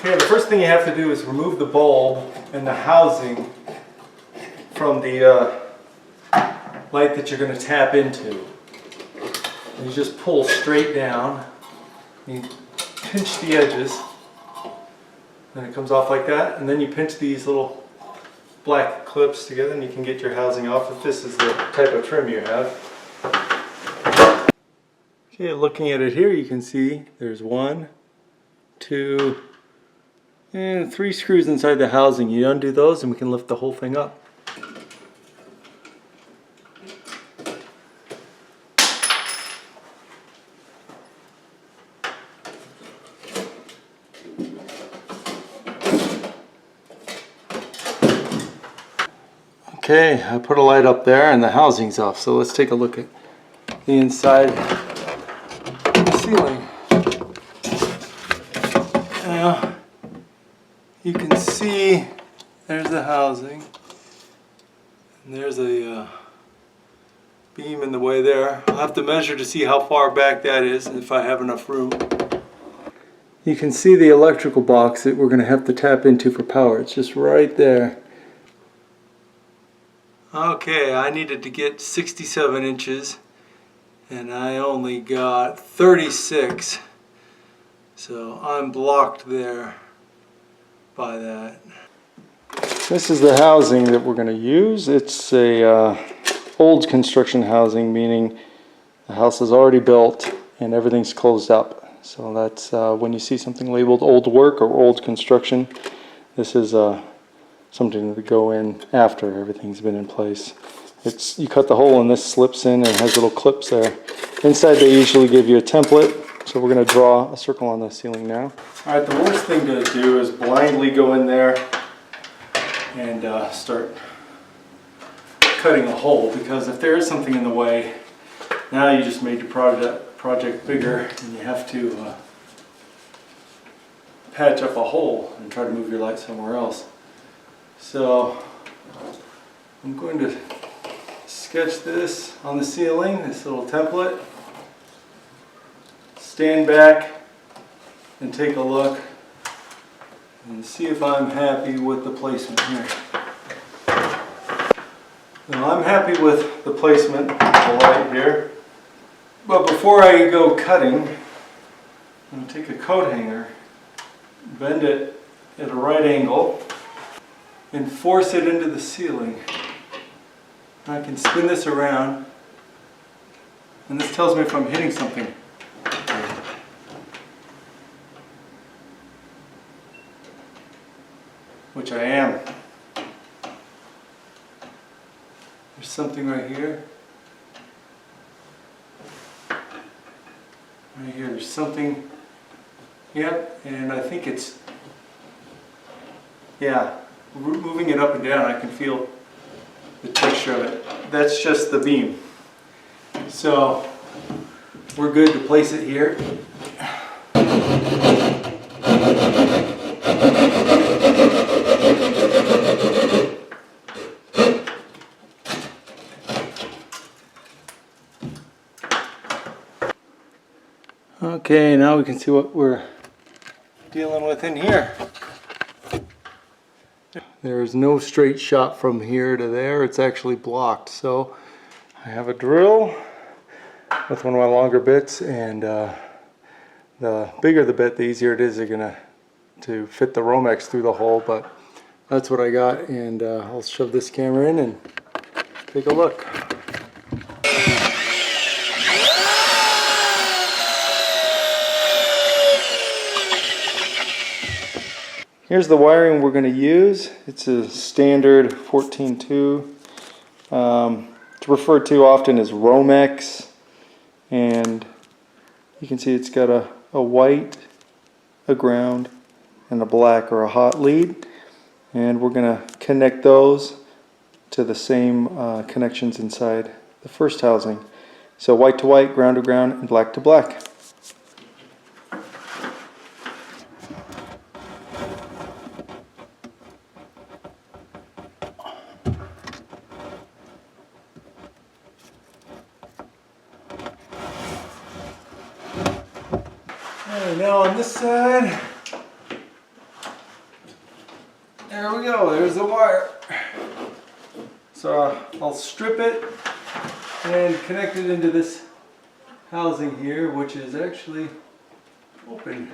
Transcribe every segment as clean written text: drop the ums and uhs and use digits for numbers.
Okay, the first thing you have to do is remove the bulb and the housing from the light that you're going to tap into. And you just pull straight down, you pinch the edges, and it comes off like that, and then you pinch these little black clips together and you can get your housing off if this is the type of trim you have. Okay, looking at it here, you can see there's 1, 2, and 3 screws inside the housing. You undo those and we can lift the whole thing up. Okay, I put a light up there and the housing's off, so let's take a look at the inside of the ceiling. Now, you can see there's the housing, and there's a beam in the way there. I'll have to measure to see how far back that is and if I have enough room. You can see the electrical box that we're going to have to tap into for power. It's just right there. Okay, I needed to get 67 inches and I only got 36, so I'm blocked there by that. This is the housing that we're going to use. It's a old construction housing, meaning the house is already built and everything's closed up. So that's when you see something labeled old work or old construction, this is something to go in after everything's been in place. You cut the hole and this slips in and has little clips there. Inside they usually give you a template, so we're going to draw a circle on the ceiling now. Alright, the worst thing to do is blindly go in there and start cutting a hole, because if there is something in the way, now you just made your project bigger and you have to patch up a hole and try to move your light somewhere else. So I'm going to sketch this on the ceiling, this little template, stand back and take a look and see if I'm happy with the placement here. Now I'm happy with the placement of the light here, but before I go cutting, I'm going to take a coat hanger, bend it at a right angle, and force it into the ceiling. I can spin this around, and this tells me if I'm hitting something. Which I am. There's something right here. Right here, there's something. Yep, and I think it's, yeah. Moving it up and down, I can feel the texture of it. That's just the beam. So we're good to place it here. Okay, now we can see what we're dealing with in here. There is no straight shot from here to there. It's actually blocked. So I have a drill with one of my longer bits, and the bigger the bit, the easier it is to fit the Romex through the hole. But that's what I got, and I'll shove this camera in and take a look. Here's the wiring we're going to use. It's a standard 14-2. It's referred to often as Romex, and you can see it's got a white, a ground, and a black or a hot lead, and we're going to connect those to the same connections inside the first housing. So white to white, ground to ground, and black to black. And now on this side, There we go, there's the wire. So I'll strip it and connect it into this housing here, which is actually open.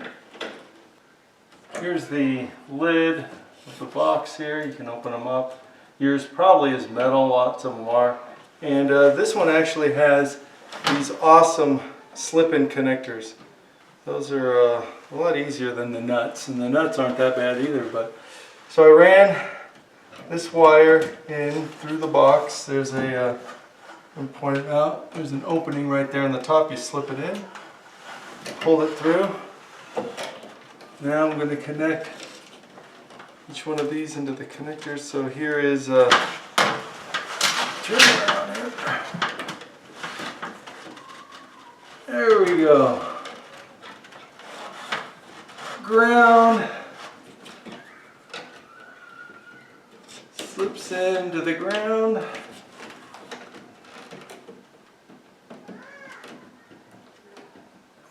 Here's the lid of the box here. You can open them up. Yours probably is metal, lots of them are. And this one actually has these awesome slip-in connectors. Those are a lot easier than the nuts, and the nuts aren't that bad either. But so I ran this wire in through the box. There's a, I'm pointing out, there's an opening right there on the top. You slip it in, pull it through. Now I'm going to connect each one of these into the connectors. So here is turn it around here. There we go. Ground slips into the ground.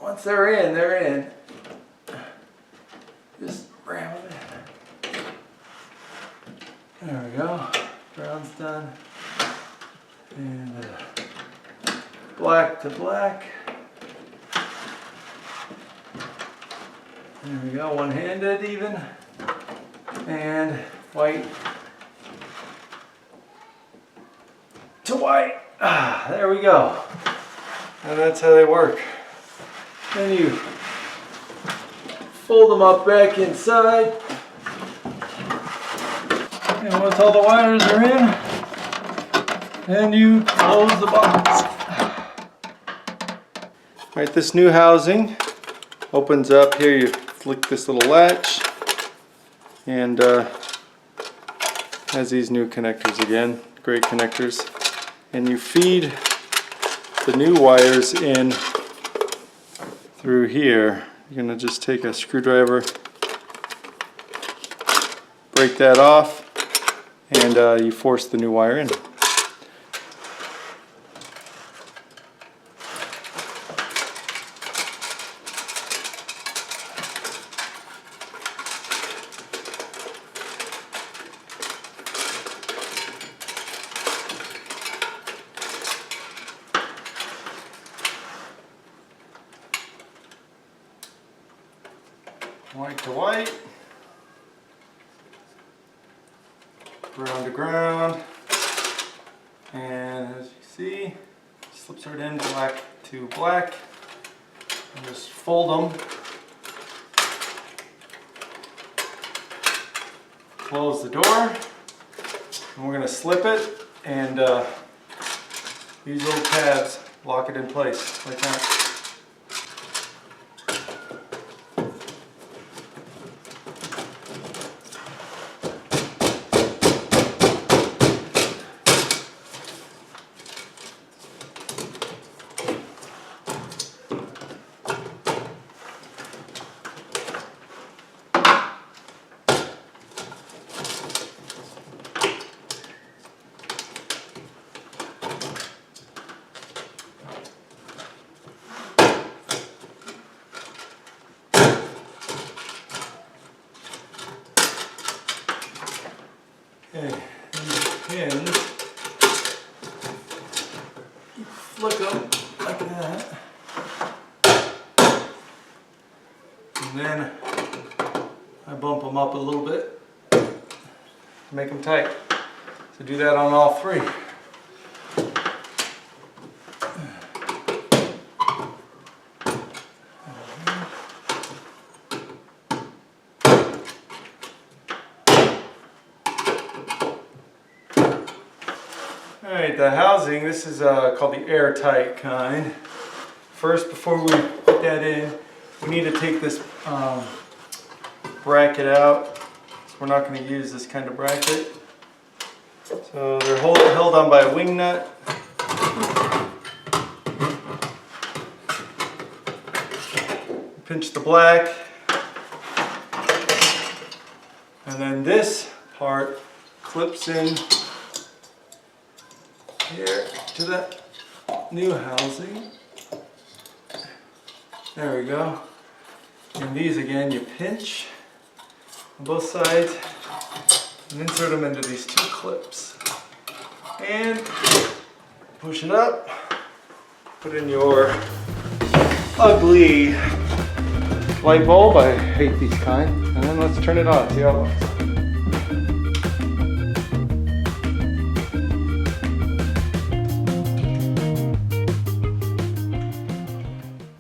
Once they're in, they're in. Just ram it in. There we go. Brown's done. And black to black. There we go, one-handed even. And white to white. Ah, there we go. And that's how they work. Then you fold them up back inside. And once all the wires are in, then you close the box. Alright, this new housing opens up here. You flick this little latch and has these new connectors again. Great connectors. And you feed the new wires in through here. You're going to just take a screwdriver, break that off, and you force the new wire in. White to white, brown to ground, and as you see, slips right in, black to black. And just fold them, close the door, and we're going to slip it, and these little tabs lock it in place like that. Okay, and the pins, you flick them like that, and then I bump them up a little bit to make them tight. So do that on all three. Alright, the housing, this is called the airtight kind. First, before we put that in, we need to take this bracket out. So we're not going to use this kind of bracket. So they're held on by a wing nut. Pinch the black. And then this part clips in here to that new housing. There we go. And these again you pinch on both sides and insert them into these two clips. And push it up, put in your ugly light bulb. I hate these kind. And then let's turn it on, see how it looks.